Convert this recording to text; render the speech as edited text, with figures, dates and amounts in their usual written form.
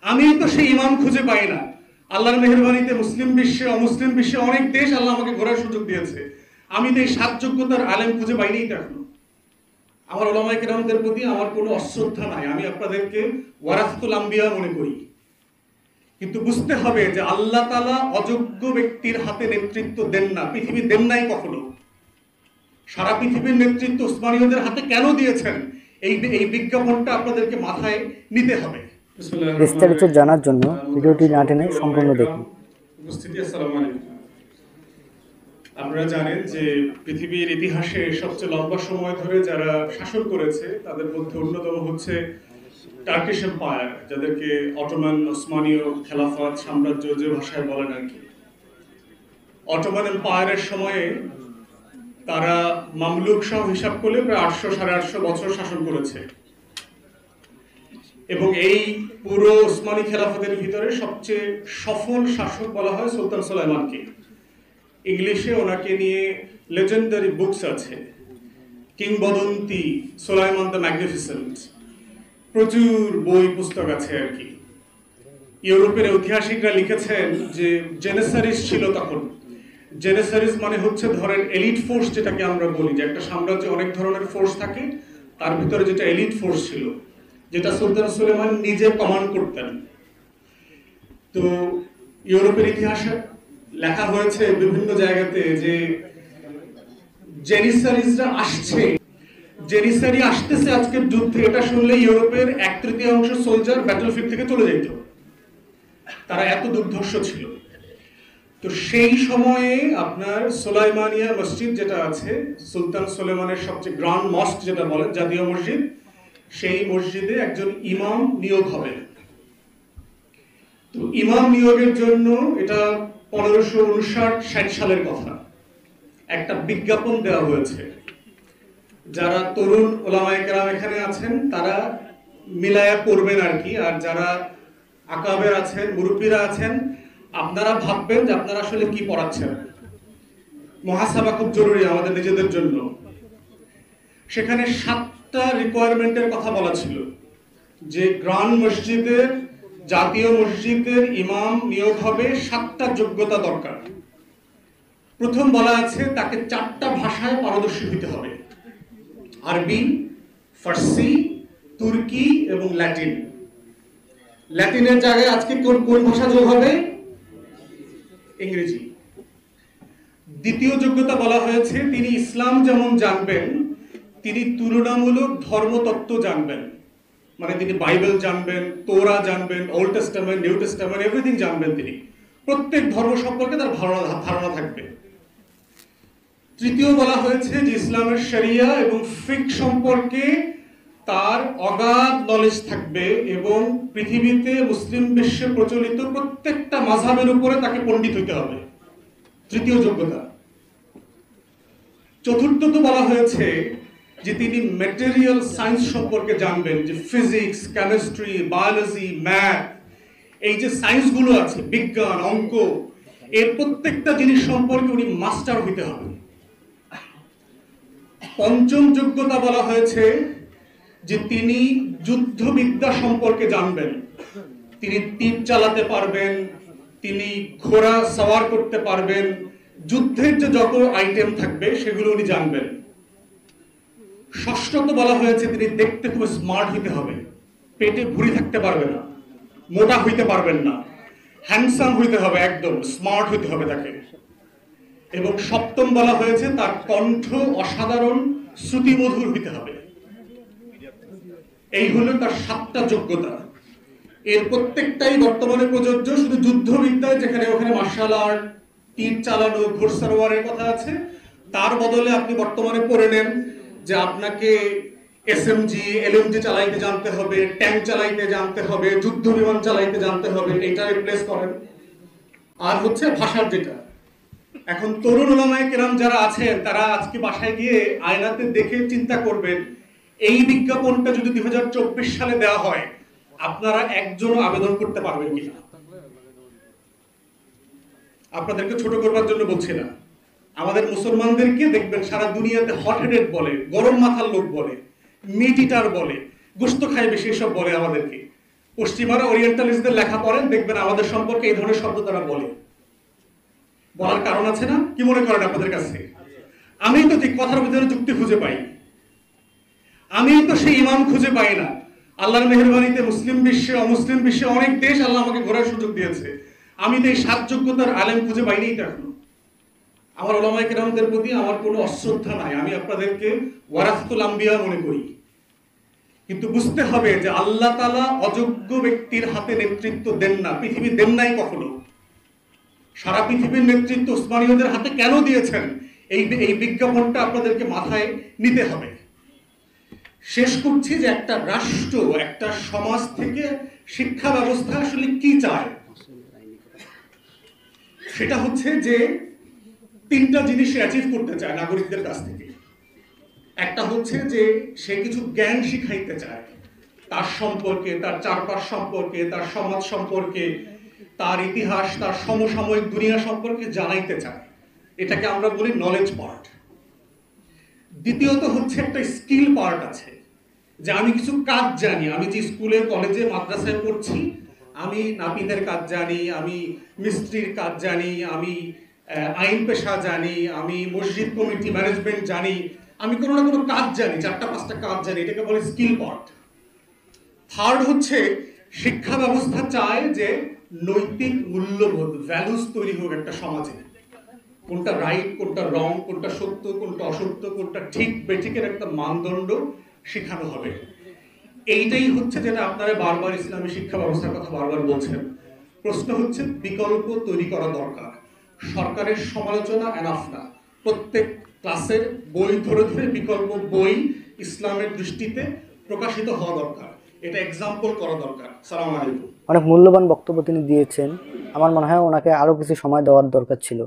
আমি তো সেই ইমাম খুঁজে পাই না। আল্লাহর মেহেরবানিতে মুসলিম বিশ্বে অমুসলিম বিশ্বে অনেক দেশ আল্লাহ আমাকে ঘোরার সুযোগ দিয়েছে, আমি তো এই 7 যোগ্যতার আলেম খুঁজে পাইনি তো এখনো। আমার উলামায়ে কেরামদের প্রতি আমার কোনো অশ্রদ্ধা নাই, আমি আপনাদেরকে ওয়ারাসাতুল আম্বিয়া মনে করি। কিন্তু বুঝতে হবে যে আল্লাহ তাআলা অযোগ্য ব্যক্তির হাতে নেতৃত্ব দেন না, পৃথিবী দেন নাই কখনো। সারা পৃথিবীর নেতৃত্ব উসমানীয়দের হাতে কেন দিয়েছেন, এই বিজ্ঞাপনটা আপনাদেরকে মাথায় নিতে হবে। বিস্তারিত জানার জন্য ভিডিওটি না টেনে সম্পূর্ণ দেখুন। উপস্থিতি, আসসালামু আলাইকুম। আপনারা জানেন যে পৃথিবীর ইতিহাসে সবচেয়ে লম্বা সময় ধরে যারা শাসন করেছে তাদের মধ্যে অন্যতম হচ্ছে টার্কিশ এম্পায়ার, যাদেরকে অটোমান ওসমানীয় খেলাফত সাম্রাজ্য যে ভাষায় বলেন আর কি। অটোমান এম্পায়ারের সময়ে তারা মামলুক সহ হিসাব করলে প্রায় 800-850 বছর শাসন করেছে। এবং এই পুরো ওসমানী খেলাফতের ভিতরে সবচেয়ে সফল শাসক বলা হয় সুলতান সুলাইমানকে। ইংলিশে ওনাকে নিয়ে লেজেন্ডারি বুকস আছে, কিংবদন্তি, সুলাইমান দ্য ম্যাগনিফিসেন্ট, প্রচুর বই পুস্তক আছে আর কি। ইউরোপের ঐতিহাসিকরা লিখেছেন যে জেনেসারিস ছিল তখন। জেনেসারিস মানে হচ্ছে ধরেন এলিট ফোর্স, যেটাকে আমরা বলি যে একটা সাম্রাজ্যে অনেক ধরনের ফোর্স থাকে, তার ভিতরে যেটা এলিট ফোর্স ছিল, যেটা সুলতান সুলেমান নিজে কমান্ড করতেন। তো ইউরোপের ইতিহাসে লেখা হয়েছে বিভিন্ন জায়গাতে যে জেনিসারিসরা আসছে, জেনিসারি আসতেছে আজকের যুদ্ধে, এটা শুনলে ইউরোপের 1/3 সোলজার ব্যাটলফিল্ড থেকে চলে যেত, তারা এত দুর্ধর্ষ ছিল। তো সেই সময়ে আপনার সুলাইমানিয়া মসজিদ যেটা আছে, সুলতান সুলেমানের সবচেয়ে গ্র্যান্ড মস্ক যেটা বলেন, জাতীয় মসজিদ, সেই মসজিদে একজন ইমাম নিয়োগ হবে। তো ইমাম নিয়োগের জন্য এটা 1559-60 সালের কথা, একটা বিজ্ঞাপন দেওয়া হয়েছে। যারা তরুণ ওলামায়ে কেরাম এখানে আছেন তারা মিলায়া পড়বেন আর কি, আর যারা আকাবের আছেন, মুরব্বীরা আছেন, আপনারা ভাববেন যে আপনারা আসলে কি পড়াচ্ছেন। মুহাসাবা খুব জরুরি আমাদের নিজেদের জন্য। সেখানে 7টা রিকোয়ারমেন্টের কথা বলা ছিল, যে গ্র্যান্ড মসজিদের, জাতীয় মসজিদের ইমাম নিয়োগ হবে, 7টা যোগ্যতা দরকার। প্রথম বলা আছে তাকে 4টা ভাষায় পারদর্শী হতে হবে, আরবি, ফার্সি, তুর্কি এবং ল্যাটিন। ল্যাটিনের জায়গায় আজকে কোন ভাষা যোগ হবে? ইংরেজি। দ্বিতীয় যোগ্যতা বলা হয়েছে তিনি ইসলাম যেমন জানবেন, তিনি তুলনামূলক ধর্মতত্ত্ব জানবেন, মানে তিনি বাইবেল জানবেন, তোরা জানবেন, old testament, new testament, everything জানবেন। তিনি প্রত্যেক ধর্ম সম্পর্কে তার ধারণা থাকবে। তৃতীয় বলা হয়েছে যে ইসলামের শরিয়া এবং ফিক সম্পর্কে তার অগাধ নলেজ থাকবে এবং পৃথিবীতে মুসলিম বিশ্বে প্রচলিত প্রত্যেকটা মাযহাবের উপরে তাকে পণ্ডিত হতে হবে, তৃতীয় যোগ্যতা। চতুর্থত বলা হয়েছে যে তিনি ম্যাটেরিয়াল সায়েন্স সম্পর্কে জানবেন, যে ফিজিক্স, কেমিস্ট্রি, বায়োলজি, ম্যাথ, এই যে সায়েন্সগুলো আছে, বিজ্ঞান, অঙ্ক, এর প্রত্যেকটা জিনিস সম্পর্কে উনি মাস্টার হতে হবে। পঞ্চম যোগ্যতা বলা হয়েছে যে তিনি যুদ্ধবিদ্যা সম্পর্কে জানবেন, তিনি তীর চালাতে পারবেন, তিনি ঘোড়া সওয়ার করতে পারবেন, যুদ্ধের যে যত আইটেম থাকবে সেগুলো উনি জানবেন। ষষ্ঠত বলা হয়েছে তিনি দেখতে খুব স্মার্ট হইতে হবে, পেটে ভুঁড়ি থাকতে পারবে না, মোটা হইতে পারবেন না, হ্যান্ডসাম হইতে হবে, একদম স্মার্ট হইতে হবে তাকে। এবং সপ্তম বলা হয়েছে তার কণ্ঠ অসাধারণ শ্রুতিমধুর হইতে হবে। এই হলো তার 7টা যোগ্যতা। এর প্রত্যেকটাই বর্তমানে প্রযোজ্য, শুধু যুদ্ধবিদ্যায় যেখানে ওখানে মার্শাল আর্ট, তীর চালানো, ঘোড়সাওয়ারের কথা আছে, তার বদলে আপনি বর্তমানে পড়ে নেন যে আপনাকে এসএমজি, এলএমজি চালাইতে জানতে হবে, ট্যাঙ্ক চালাইতে জানতে হবে, যুদ্ধ বিমান চালাইতে জানতে হবে, এটা রিপ্লেস করেন। আর হচ্ছে ভাষার যেটা, এখন তরুণ ওলামায়ে কেরাম যারা আছেন তারা আজকে বাসায় গিয়ে আয়নাতে দেখে চিন্তা করবেন, এই বিজ্ঞাপনটা যদি 2024 সালে দেওয়া হয়, আপনারা একজনও আবেদন করতে পারবেন কিনা? আপনাদেরকে ছোট করবার জন্য বলছি না, আমাদের মুসলমানদেরকে দেখবেন সারা দুনিয়াতে হট হেডেড বলে, গরম মাথার লোক বলে, মিট ইটার বলে, গোশত খায় বেশি, এসব বলে আমাদেরকে। পশ্চিমারা ওরিয়েন্টালিস্টদের লেখা পড়েন, দেখবেন আমাদের সম্পর্কে এই ধরনের শব্দ তারা বলে। বলার কারণ আছে না? কি মনে করেন আপনাদের কাছে? আমি তো ঠিক কথার ভিতরে যুক্তি খুঁজে পাই, আমি তো সেই ইমাম খুঁজে পাই না। আল্লাহর মেহেরবানিতে মুসলিম বিশ্বে অমুসলিম বিশ্বে অনেক দেশ আল্লাহ আমাকে ঘোরার সুযোগ দিয়েছে, আমি তো এই সাত যোগ্যতার আলেম খুঁজে পাইনি তো এখনো। আমার উলামায়ে কেরামদের প্রতি আমার কোনো অশ্রদ্ধা নাই, আমি আপনাদেরকে ওয়ারাসাতুল আম্বিয়া মনে করি। কিন্তু বুঝতে হবে যে আল্লাহ তাআলা অযোগ্য ব্যক্তির হাতে নেতৃত্ব দেন না, পৃথিবী দেন নাই কখনো। সারা পৃথিবীর নেতৃত্ব উসমানীয়দের হাতে কেন দিয়েছেন, এই বিজ্ঞাপনটা আপনাদেরকে মাথায় নিতে হবে। শেষ করছি যে একটা রাষ্ট্র, একটা সমাজ থেকে শিক্ষা ব্যবস্থা আসলে কি চায়, সেটা হচ্ছে যে তিনটা জিনিস অ্যাচিভ করতে চায় নাগরিকদের কাছ থেকে। একটা হচ্ছে যে সে কিছু জ্ঞান শিখাইতে চায়, তার সম্পর্কে, তার চারপাশ সম্পর্কে, তার সমাজ সম্পর্কে, তার ইতিহাস, তার সমসাময়িক দুনিয়া সম্পর্কে জানাইতে চায়। এটাকে আমরা বলি নলেজ পার্ট। দ্বিতীয়ত হচ্ছে একটা স্কিল পার্ট আছে, যে আমি কিছু কাজ জানি, আমি যে স্কুলে কলেজে মাদ্রাসায় পড়ছি, আমি নাপিতের কাজ জানি, আমি মিস্ত্রির কাজ জানি, আমি আইন পেশা জানি, আমি মসজিদ কমিটি ম্যানেজমেন্ট জানি, আমি কোনো না কোনো কাজ জানি, 4-5টা কাজ জানি, এটাকে বলে স্কিল পার্ট। থার্ড হচ্ছে শিক্ষা ব্যবস্থা চায় যে নৈতিক মূল্যবোধ, ভ্যালুস তৈরি হোক একটা সমাজে। কোনটা রাইট, কোনটা রং, কোনটা সত্য, কোনটা অসত্য, কোনটা ঠিক বেঠিকের একটা মানদণ্ড শেখানো হবে। এইটাই হচ্ছে যেটা আপনারা বারবার ইসলামী শিক্ষা ব্যবস্থার কথা বারবার বলছেন। প্রশ্ন হচ্ছে বিকল্প তৈরি করা দরকার। সরকারের সমালোচনা এনাফ না, প্রত্যেক ক্লাসের বই ধরে ধরে বিকল্প বই ইসলামের দৃষ্টিতে প্রকাশিত হওয়া দরকার, এটা এক্সাম্পল করা দরকার। সালাম আলাইকুম। অনেক মূল্যবান বক্তব্য তিনি দিয়েছেন, আমার মনে হয় ওনাকে আরো কিছু সময় দেওয়ার দরকার ছিল।